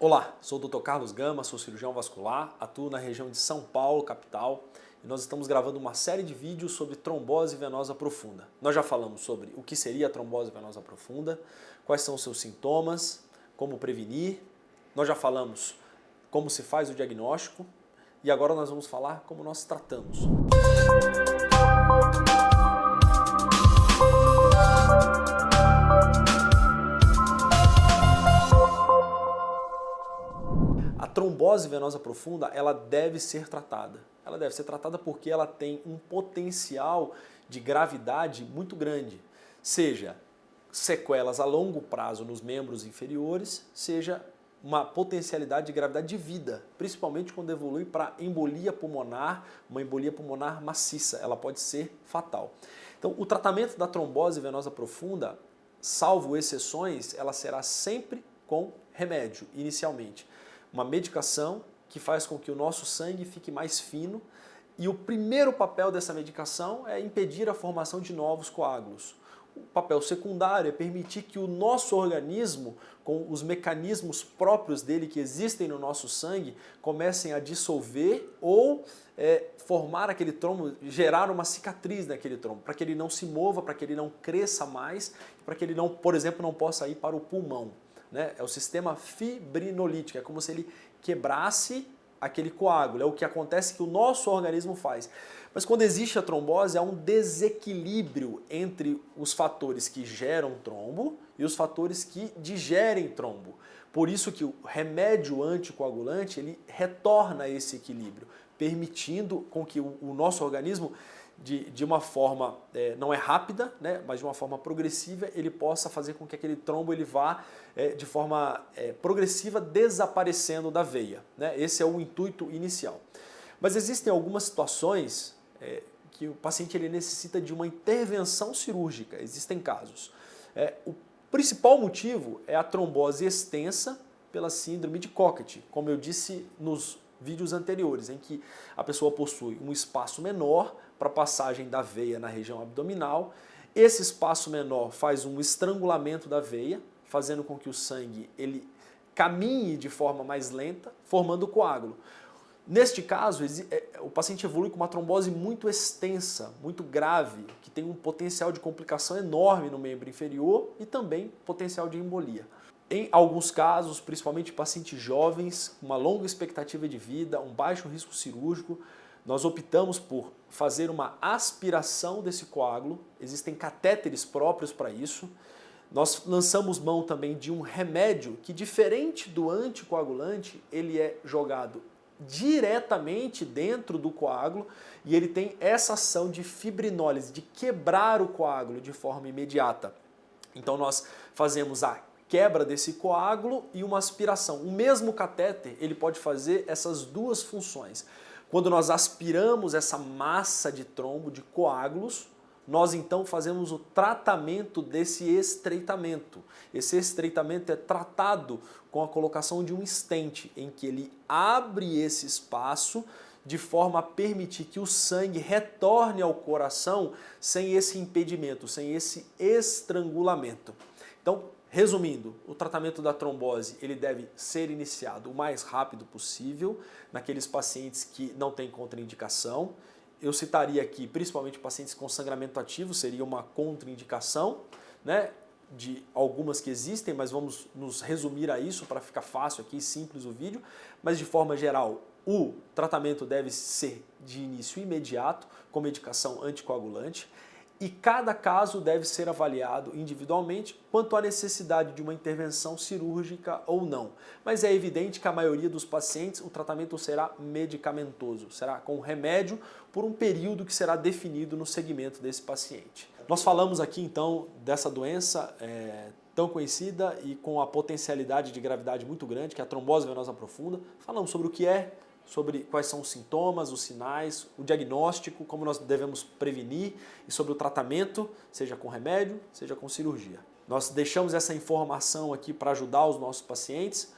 Olá, sou o Dr. Carlos Gama, sou cirurgião vascular, atuo na região de São Paulo, capital, e nós estamos gravando uma série de vídeos sobre trombose venosa profunda. Nós já falamos sobre o que seria a trombose venosa profunda, quais são os seus sintomas, como prevenir, nós já falamos como se faz o diagnóstico e agora nós vamos falar como nós tratamos. A trombose venosa profunda, ela deve ser tratada. Ela deve ser tratada porque ela tem um potencial de gravidade muito grande, seja sequelas a longo prazo nos membros inferiores, seja uma potencialidade de gravidade de vida, principalmente quando evolui para embolia pulmonar, uma embolia pulmonar maciça, ela pode ser fatal. Então, o tratamento da trombose venosa profunda, salvo exceções, ela será sempre com remédio, inicialmente. Uma medicação que faz com que o nosso sangue fique mais fino e o primeiro papel dessa medicação é impedir a formação de novos coágulos. O papel secundário é permitir que o nosso organismo, com os mecanismos próprios dele que existem no nosso sangue, comecem a dissolver ou formar aquele trombo, gerar uma cicatriz naquele trombo, para que ele não se mova, para que ele não cresça mais, para que ele não, por exemplo, não possa ir para o pulmão. É o sistema fibrinolítico, é como se ele quebrasse aquele coágulo, é o que acontece que o nosso organismo faz. Mas quando existe a trombose, há um desequilíbrio entre os fatores que geram trombo e os fatores que digerem trombo. Por isso que o remédio anticoagulante, ele retorna esse equilíbrio, permitindo com que o nosso organismo, de uma forma, não é rápida, mas de uma forma progressiva, ele possa fazer com que aquele trombo ele vá de forma progressiva desaparecendo da veia. Esse é o intuito inicial. Mas existem algumas situações que o paciente ele necessita de uma intervenção cirúrgica, existem casos. O principal motivo é a trombose extensa pela síndrome de Cockett, como eu disse nos vídeos anteriores, em que a pessoa possui um espaço menor para passagem da veia na região abdominal. Esse espaço menor faz um estrangulamento da veia, fazendo com que o sangue ele caminhe de forma mais lenta, formando coágulo. Neste caso, o paciente evolui com uma trombose muito extensa, muito grave, que tem um potencial de complicação enorme no membro inferior e também potencial de embolia. Em alguns casos, principalmente pacientes jovens, com uma longa expectativa de vida, um baixo risco cirúrgico, nós optamos por fazer uma aspiração desse coágulo, existem catéteres próprios para isso. Nós lançamos mão também de um remédio que, diferente do anticoagulante, ele é jogado diretamente dentro do coágulo e ele tem essa ação de fibrinólise, de quebrar o coágulo de forma imediata. Então nós fazemos a quebra desse coágulo e uma aspiração. O mesmo catéter ele pode fazer essas duas funções. Quando nós aspiramos essa massa de trombo, de coágulos, nós então fazemos o tratamento desse estreitamento. Esse estreitamento é tratado com a colocação de um stent, em que ele abre esse espaço de forma a permitir que o sangue retorne ao coração sem esse impedimento, sem esse estrangulamento. Então, resumindo, o tratamento da trombose ele deve ser iniciado o mais rápido possível naqueles pacientes que não têm contraindicação. Eu citaria aqui principalmente pacientes com sangramento ativo, seria uma contraindicação, de algumas que existem, mas vamos nos resumir a isso para ficar fácil aqui, simples o vídeo. Mas de forma geral, o tratamento deve ser de início imediato com medicação anticoagulante. E cada caso deve ser avaliado individualmente quanto à necessidade de uma intervenção cirúrgica ou não. Mas é evidente que a maioria dos pacientes o tratamento será medicamentoso, será com remédio por um período que será definido no segmento desse paciente. Nós falamos aqui então dessa doença tão conhecida e com a potencialidade de gravidade muito grande, que é a trombose venosa profunda. Falamos sobre o que é, sobre quais são os sintomas, os sinais, o diagnóstico, como nós devemos prevenir e sobre o tratamento, seja com remédio, seja com cirurgia. Nós deixamos essa informação aqui para ajudar os nossos pacientes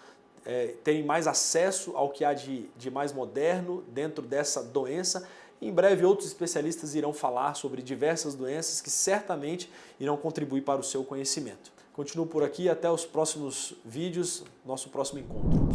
terem mais acesso ao que há de mais moderno dentro dessa doença. Em breve outros especialistas irão falar sobre diversas doenças que certamente irão contribuir para o seu conhecimento. Continuo por aqui, até os próximos vídeos, nosso próximo encontro.